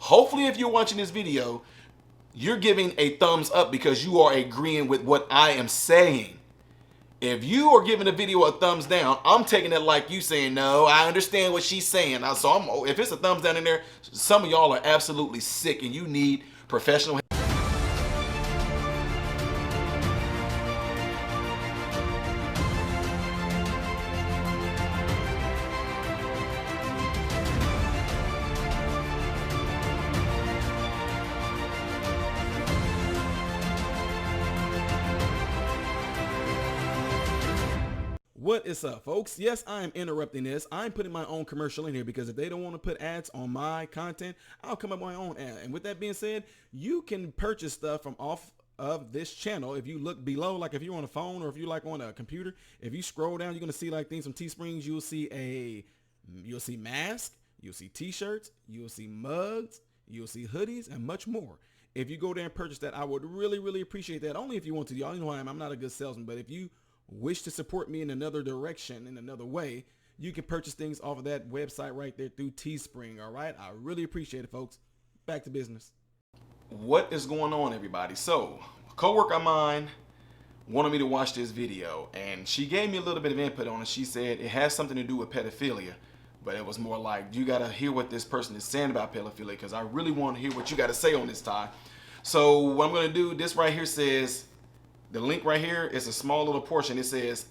Hopefully, if you're watching this video, you're giving a thumbs up because you are agreeing with what I am saying. If you are giving the video a thumbs down, I'm taking it like you saying, no, I understand what she's saying. So if it's a thumbs down in there, some of y'all are absolutely sick and you need professional help. What is up, folks? Yes, I am interrupting this. I'm putting my own commercial in here because if they don't want to put ads on my content, I'll come up with my own ad. And with that being said, you can purchase stuff from off of this channel. If you look below, like if you're on a phone or if you're like on a computer, if you scroll down, you're gonna see like things from Teesprings. You'll see masks, you'll see t-shirts, you'll see mugs, you'll see hoodies, and much more. If you go there and purchase that, I would really appreciate that. Only if you want to. Y'all know I am. I'm not a good salesman, but if you wish to support me in another direction, in another way, you can purchase things off of that website right there through Teespring. All right, I really appreciate it, folks. Back to business. What is going on, everybody? So a coworker of mine wanted me to watch this video, and she gave me a little bit of input on it. She said it has something to do with pedophilia, but it was more like, you gotta hear what this person is saying about pedophilia, because I really want to hear what you got to say on this, Ty. So what I'm gonna do, this right here says, the link right here is a small little portion. It says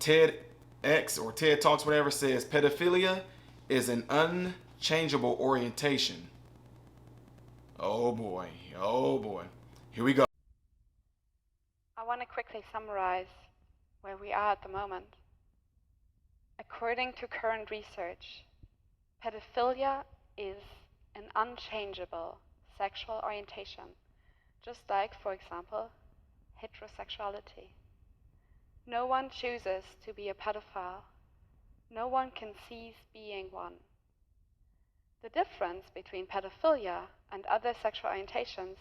TEDx or TED Talks, whatever, says pedophilia is an unchangeable orientation. Oh boy, oh boy. Here we go. I want to quickly summarize where we are at the moment. According to current research, pedophilia is an unchangeable sexual orientation, just like, for example, heterosexuality. No one chooses to be a pedophile. No one can cease being one. The difference between pedophilia and other sexual orientations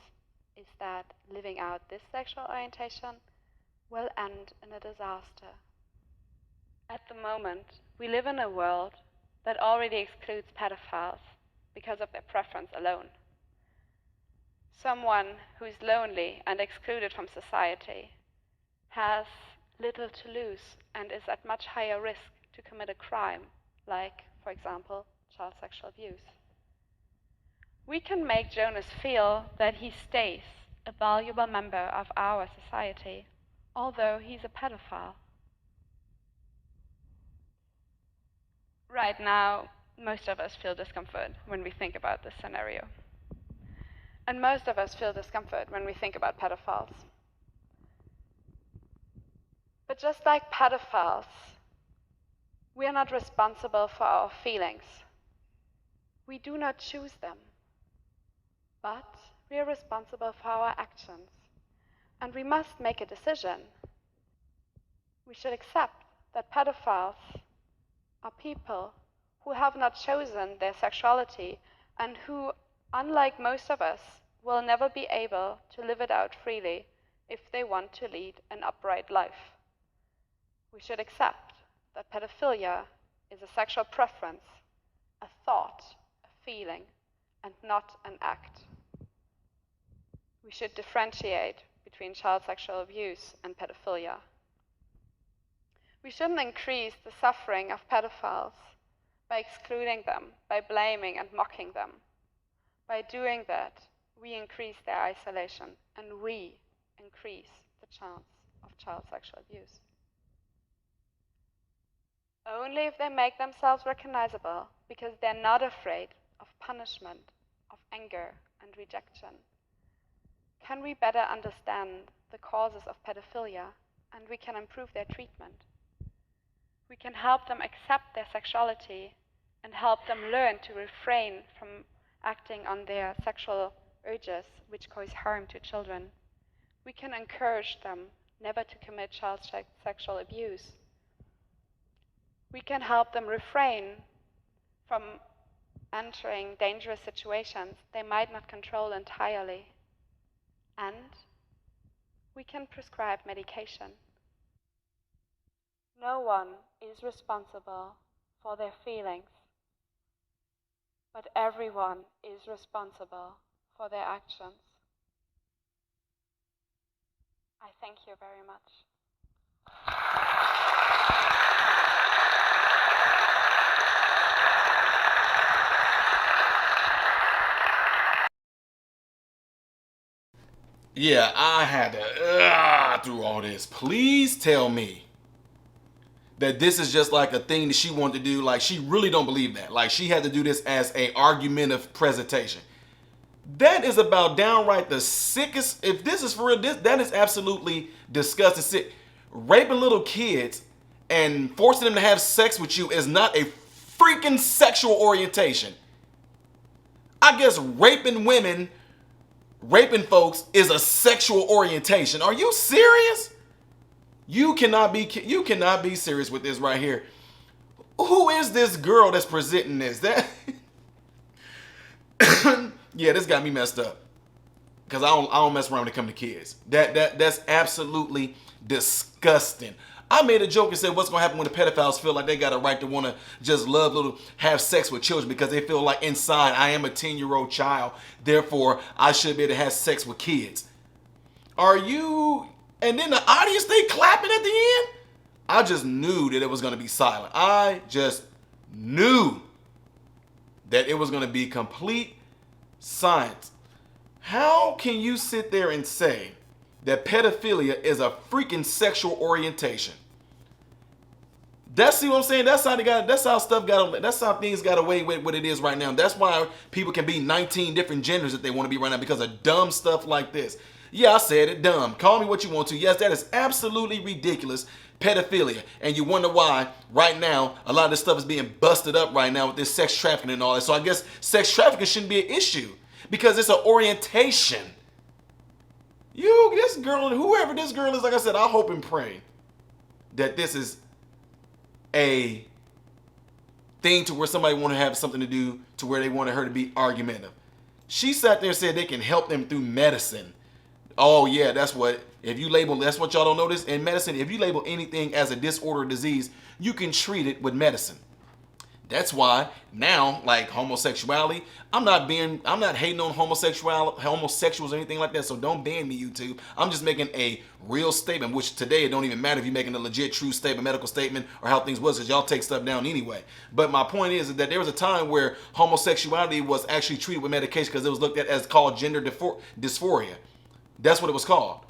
is that living out this sexual orientation will end in a disaster. At the moment, we live in a world that already excludes pedophiles because of their preference alone. Someone who is lonely and excluded from society has little to lose and is at much higher risk to commit a crime, like, for example, child sexual abuse. We can make Jonas feel that he stays a valuable member of our society, although he's a pedophile. Right now, most of us feel discomfort when we think about this scenario. And most of us feel discomfort when we think about pedophiles. But just like pedophiles, we are not responsible for our feelings. We do not choose them. But we are responsible for our actions. And we must make a decision. We should accept that pedophiles are people who have not chosen their sexuality and who, unlike most of us, will never be able to live it out freely if they want to lead an upright life. We should accept that pedophilia is a sexual preference, a thought, a feeling, and not an act. We should differentiate between child sexual abuse and pedophilia. We shouldn't increase the suffering of pedophiles by excluding them, by blaming and mocking them. By doing that, we increase their isolation and we increase the chance of child sexual abuse. Only if they make themselves recognizable, because they're not afraid of punishment, of anger and rejection, can we better understand the causes of pedophilia and we can improve their treatment. We can help them accept their sexuality and help them learn to refrain from acting on their sexual urges which cause harm to children. We can encourage them never to commit child sexual abuse. We can help them refrain from entering dangerous situations they might not control entirely. And we can prescribe medication. No one is responsible for their feelings. but everyone is responsible for their actions. I thank you very much. Yeah, I had to through all this. Please tell me that this is just like a thing that she wanted to do. Like, she really don't believe that. Like, she had to do this as a argumentative presentation. That is about downright the sickest. If this is for real, that is absolutely disgusting. Sick. Raping little kids and forcing them to have sex with you is not a freaking sexual orientation. I guess raping women, raping folks is a sexual orientation. Are you serious? You cannot be serious with this right here. Who is this girl that's presenting this? That yeah, this got me messed up. Because I don't mess around when it comes to kids. That's absolutely disgusting. I made a joke and said, what's gonna happen when the pedophiles feel like they got a right to want to just have sex with children because they feel like inside I am a 10-year-old child, therefore I should be able to have sex with kids. Are you? And then the audience, they clapping at the end. I just knew that it was gonna be silent. I just knew that it was gonna be complete silence. How can you sit there and say that pedophilia is a freaking sexual orientation? See what I'm saying? That's how things got away with what it is right now. That's why people can be 19 different genders that they want to be right now, because of dumb stuff like this. Yeah, I said it, dumb. Call me what you want to. Yes, that is absolutely ridiculous. Pedophilia. And you wonder why right now a lot of this stuff is being busted up right now with this sex trafficking and all that. So I guess sex trafficking shouldn't be an issue, because it's an orientation. This girl, whoever this girl is, like I said, I hope and pray that this is a thing to where somebody want to have something to do to where they wanted her to be argumentative. She sat there and said they can help them through medicine. Oh yeah, that's what y'all don't notice in medicine. If you label anything as a disorder or disease, you can treat it with medicine. That's why now, like homosexuality, I'm not hating on homosexuals or anything like that. So don't ban me, YouTube. I'm just making a real statement, which today it don't even matter if you're making a legit, true statement, medical statement, or how things was, because y'all take stuff down anyway. But my point is that there was a time where homosexuality was actually treated with medication because it was looked at as called gender dysphoria. That's what it was called.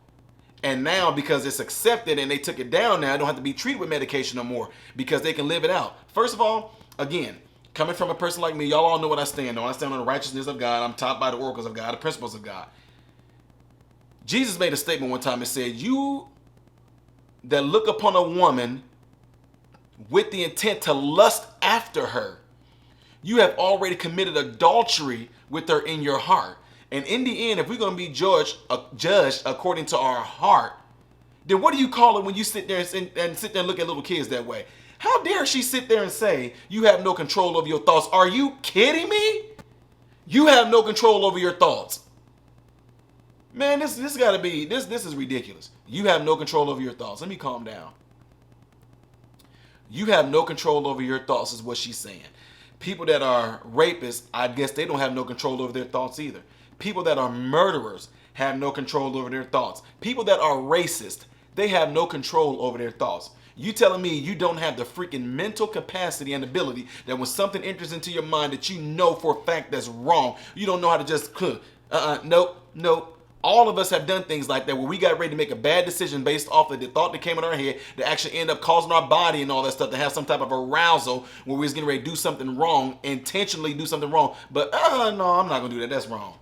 And now, because it's accepted and they took it down now, it don't have to be treated with medication no more because they can live it out. First of all, again, coming from a person like me, y'all all know what I stand on. I stand on the righteousness of God. I'm taught by the oracles of God, the principles of God. Jesus made a statement one time and said, you that look upon a woman with the intent to lust after her, you have already committed adultery with her in your heart. And in the end, if we're going to be judged according to our heart, then what do you call it when you sit there and look at little kids that way? How dare she sit there and say you have no control over your thoughts? Are you kidding me? You have no control over your thoughts. Man, this is ridiculous. You have no control over your thoughts. Let me calm down. You have no control over your thoughts is what she's saying. People that are rapists, I guess they don't have no control over their thoughts either. People that are murderers have no control over their thoughts. People that are racist, they have no control over their thoughts. You telling me you don't have the freaking mental capacity and ability that when something enters into your mind that you know for a fact that's wrong, you don't know how to just, nope. All of us have done things like that where we got ready to make a bad decision based off of the thought that came in our head that actually end up causing our body and all that stuff to have some type of arousal where we was getting ready to do something wrong, intentionally do something wrong. But no, I'm not going to do that. That's wrong.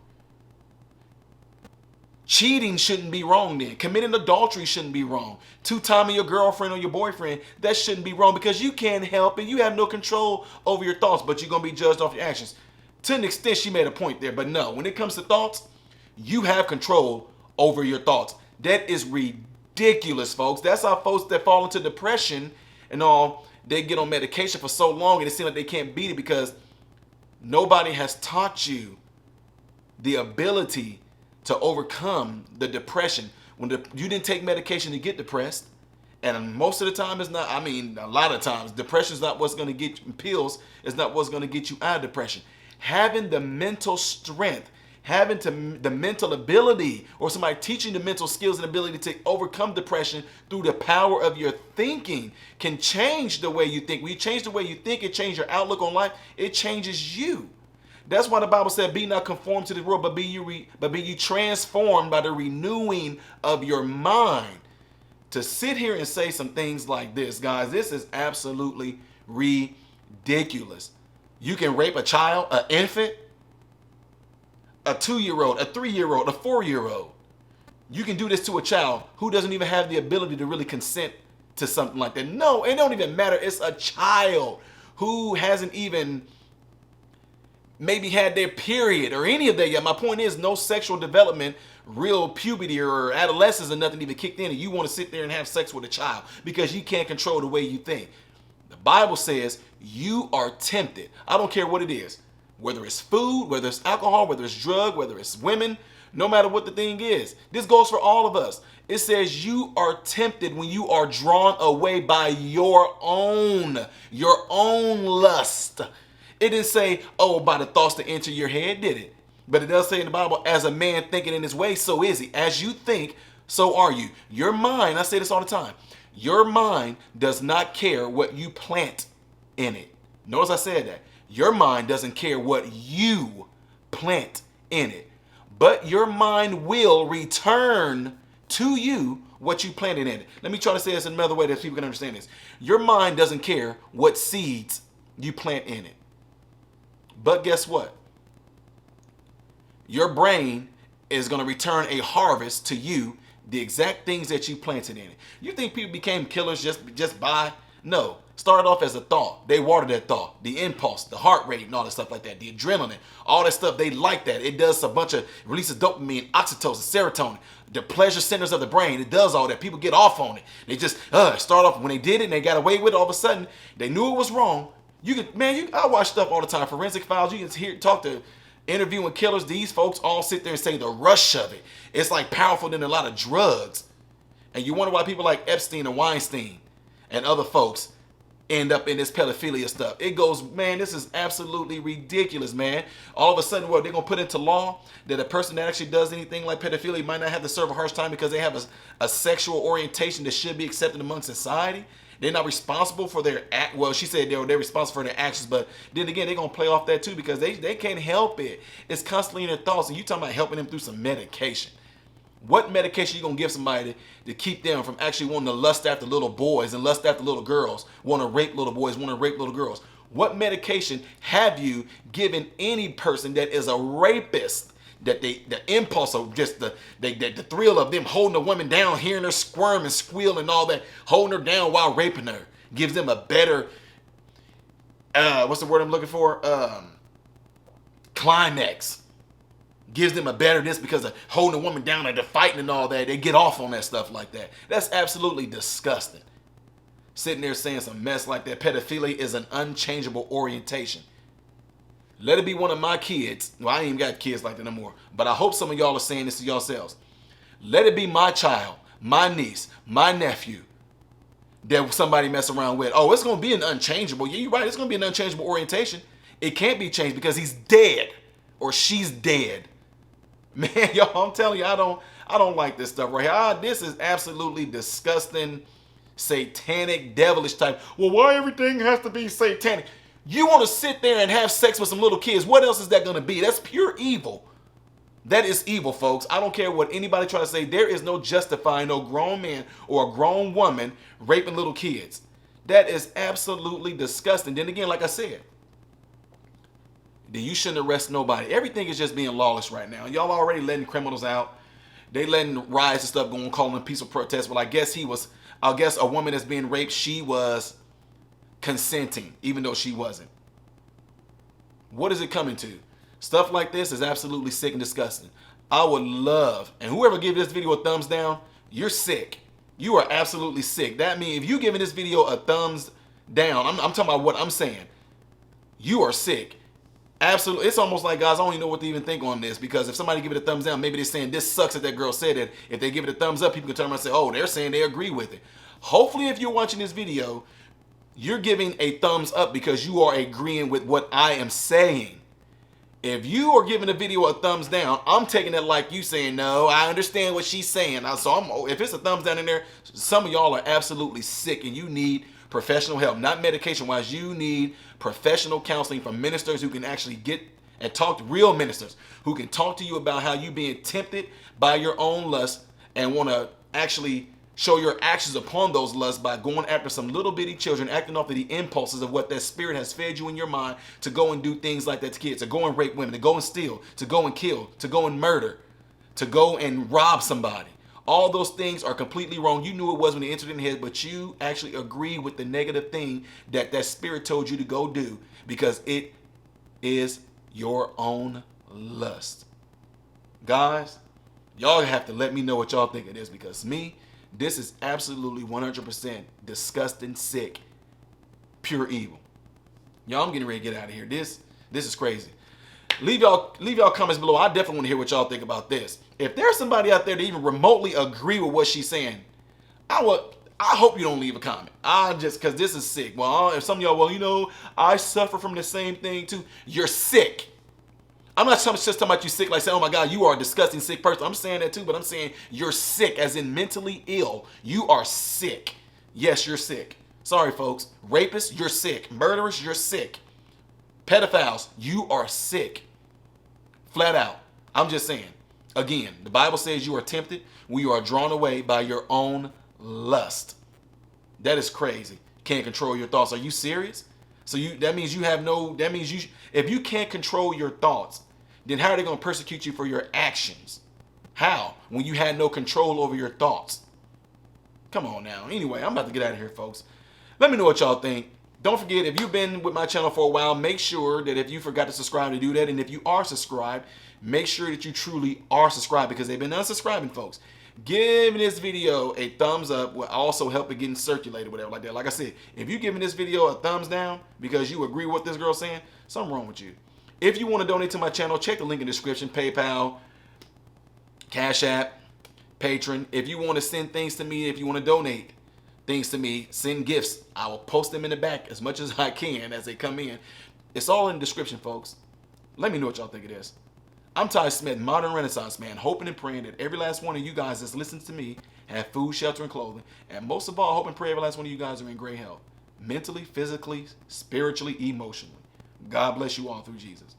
Cheating shouldn't be wrong then. Committing adultery shouldn't be wrong. Two-timing your girlfriend or your boyfriend, that shouldn't be wrong because you can't help it. You have no control over your thoughts, but you're going to be judged off your actions. To an extent, she made a point there, but no. When it comes to thoughts, you have control over your thoughts. That is ridiculous, folks. That's how folks that fall into depression and all, they get on medication for so long and it seems like they can't beat it because nobody has taught you the ability to overcome the depression. You didn't take medication to get depressed, and most of the time it's not, a lot of times, depression is not what's going to get you, pills is not what's going to get you out of depression. having the mental strength, having the mental ability, or somebody teaching the mental skills and ability to overcome depression through the power of your thinking can change the way you think. When you change the way you think, it changes your outlook on life. It changes you. That's why the Bible said, "Be not conformed to the world, but be you transformed by the renewing of your mind." To sit here and say some things like this, guys, this is absolutely ridiculous. You can rape a child, an infant, a 2-year-old, a 3-year-old, a 4-year-old. You can do this to a child who doesn't even have the ability to really consent to something like that. No, it don't even matter. It's a child who hasn't even maybe had their period or any of that yet. My point is, no sexual development, real puberty or adolescence or nothing even kicked in, and you want to sit there and have sex with a child because you can't control the way you think. The Bible says you are tempted. I don't care what it is, whether it's food, whether it's alcohol, whether it's drug, whether it's women, no matter what the thing is. This goes for all of us. It says you are tempted when you are drawn away by your own lust. It didn't say, oh, by the thoughts that enter your head, did it? But it does say in the Bible, as a man thinking in his way, so is he. As you think, so are you. Your mind, I say this all the time, your mind does not care what you plant in it. Notice I said that. Your mind doesn't care what you plant in it. But your mind will return to you what you planted in it. Let me try to say this in another way that people can understand this. Your mind doesn't care what seeds you plant in it. But guess what? Your brain is going to return a harvest to you, the exact things that you planted in it. You think people became killers just by? No. Started off as a thought. They watered that thought. The impulse, the heart rate, and all that stuff like that. The adrenaline, all that stuff. They like that. It does a bunch of releases dopamine, oxytocin, serotonin, the pleasure centers of the brain. It does all that. People get off on it. They just start off when they did it and they got away with it. All of a sudden, they knew it was wrong. I watch stuff all the time. Forensic Files. You can talk to interviewing killers. These folks all sit there and say the rush of it. It's like powerful than a lot of drugs. And you wonder why people like Epstein and Weinstein and other folks end up in this pedophilia stuff. It goes, man, this is absolutely ridiculous, man. All of a sudden, they're going to put into law that a person that actually does anything like pedophilia might not have to serve a harsh time because they have a sexual orientation that should be accepted among society. They're not responsible for their act. Well, she said they're responsible for their actions, but then again, they're going to play off that too because they can't help it. It's constantly in their thoughts, and you talking about helping them through some medication. What medication you going to give somebody to keep them from actually wanting to lust after little boys and lust after little girls, want to rape little boys, want to rape little girls? What medication have you given any person that is a rapist? That the impulse of just the thrill of them holding a woman down, hearing her squirm and squeal and all that, holding her down while raping her, gives them a better, what's the word I'm looking for? Climax. Gives them a better this because of holding a woman down and they're fighting and all that. They get off on that stuff like that. That's absolutely disgusting. Sitting there saying some mess like that. Pedophilia is an unchangeable orientation. Let it be one of my kids. Well, I ain't even got kids like that no more. But I hope some of y'all are saying this to yourselves. Let it be my child, my niece, my nephew that somebody mess around with. Oh, it's going to be an unchangeable. Yeah, you're right. It's going to be an unchangeable orientation. It can't be changed because he's dead or she's dead. Man, y'all, I'm telling you, I don't like this stuff right here. This is absolutely disgusting, satanic, devilish type. Well, why everything has to be satanic? You want to sit there and have sex with some little kids. What else is that going to be? That's pure evil. That is evil, folks. I don't care what anybody try to say. There is no justifying no grown man or a grown woman raping little kids. That is absolutely disgusting. Then again, like I said, then you shouldn't arrest nobody. Everything is just being lawless right now. Y'all already letting criminals out. They letting riots and stuff go on, calling them peaceful protests. Well, I guess a woman that's being raped, she was consenting, even though she wasn't. What is it coming to? Stuff like this is absolutely sick and disgusting. I would love, and whoever give this video a thumbs down, you're sick. You are absolutely sick. That means if you giving this video a thumbs down, I'm talking about what I'm saying. You are sick. Absolutely. It's almost like, guys, I don't even know what to even think on this, because if somebody give it a thumbs down, maybe they're saying this sucks that girl said it. If they give it a thumbs up, people can turn around and say, oh, they're saying they agree with it. Hopefully, if you're watching this video, you're giving a thumbs up because you are agreeing with what I am saying. If you are giving a video a thumbs down, I'm taking it like you saying, no, I understand what she's saying. So if it's a thumbs down in there, some of y'all are absolutely sick and you need professional help, not medication-wise. You need professional counseling from ministers who can actually get and talk to real ministers who can talk to you about how you being tempted by your own lust and want to actually show your actions upon those lusts by going after some little bitty children, acting off of the impulses of what that spirit has fed you in your mind to go and do things like that to kids, to go and rape women, to go and steal, to go and kill, to go and murder, to go and rob somebody. All those things are completely wrong. You knew it was when it entered in the head, but you actually agree with the negative thing that that spirit told you to go do because it is your own lust. Guys, y'all have to let me know what y'all think of this because this is absolutely 100% disgusting, sick, pure evil. Y'all, I'm getting ready to get out of here. This is crazy. Leave y'all comments below. I definitely want to hear what y'all think about this. If there's somebody out there that even remotely agree with what she's saying, I hope you don't leave a comment. Because this is sick. Well, if some of y'all, well, you know, I suffer from the same thing too. You're sick. I'm not just talking about you sick like saying, oh my God, you are a disgusting sick person. I'm saying that too, but I'm saying you're sick as in mentally ill. You are sick. Yes, you're sick. Sorry, folks. Rapists, you're sick. Murderers, you're sick. Pedophiles, you are sick. Flat out. I'm just saying. Again, the Bible says you are tempted when you are drawn away by your own lust. That is crazy. Can't control your thoughts. Are you serious? So if you can't control your thoughts, then how are they going to persecute you for your actions? How? When you had no control over your thoughts. Come on now. Anyway, I'm about to get out of here, folks. Let me know what y'all think. Don't forget, if you've been with my channel for a while, make sure that if you forgot to subscribe to do that. And if you are subscribed, make sure that you truly are subscribed because they've been unsubscribing, folks. Giving this video a thumbs up will also help it getting circulated, whatever like that. Like I said, if you're giving this video a thumbs down because you agree with what this girl's saying, something wrong with you. If you want to donate to my channel, check the link in the description. PayPal, Cash App, Patreon. If you want to send things to me, if you want to donate things to me, send gifts. I will post them in the back as much as I can as they come in. It's all in the description, folks. Let me know what y'all think of this. I'm Ty Smith, Modern Renaissance Man, hoping and praying that every last one of you guys that's listening to me have food, shelter, and clothing. And most of all, I hope and pray every last one of you guys are in great health. Mentally, physically, spiritually, emotionally. God bless you all through Jesus.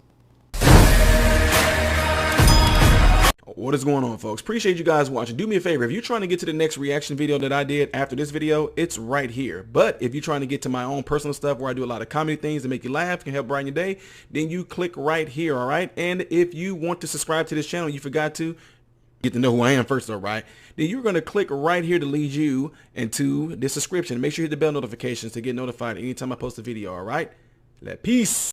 What is going on, folks? Appreciate you guys watching. Do me a favor. If you're trying to get to the next reaction video that I did after this video, it's right here. But if you're trying to get to my own personal stuff where I do a lot of comedy things to make you laugh, can help brighten your day, then you click right here, all right? And if you want to subscribe to this channel, you forgot to get to know who I am first, all right? Then you're going to click right here to lead you into this subscription. Make sure you hit the bell notifications to get notified anytime I post a video, all right? Peace.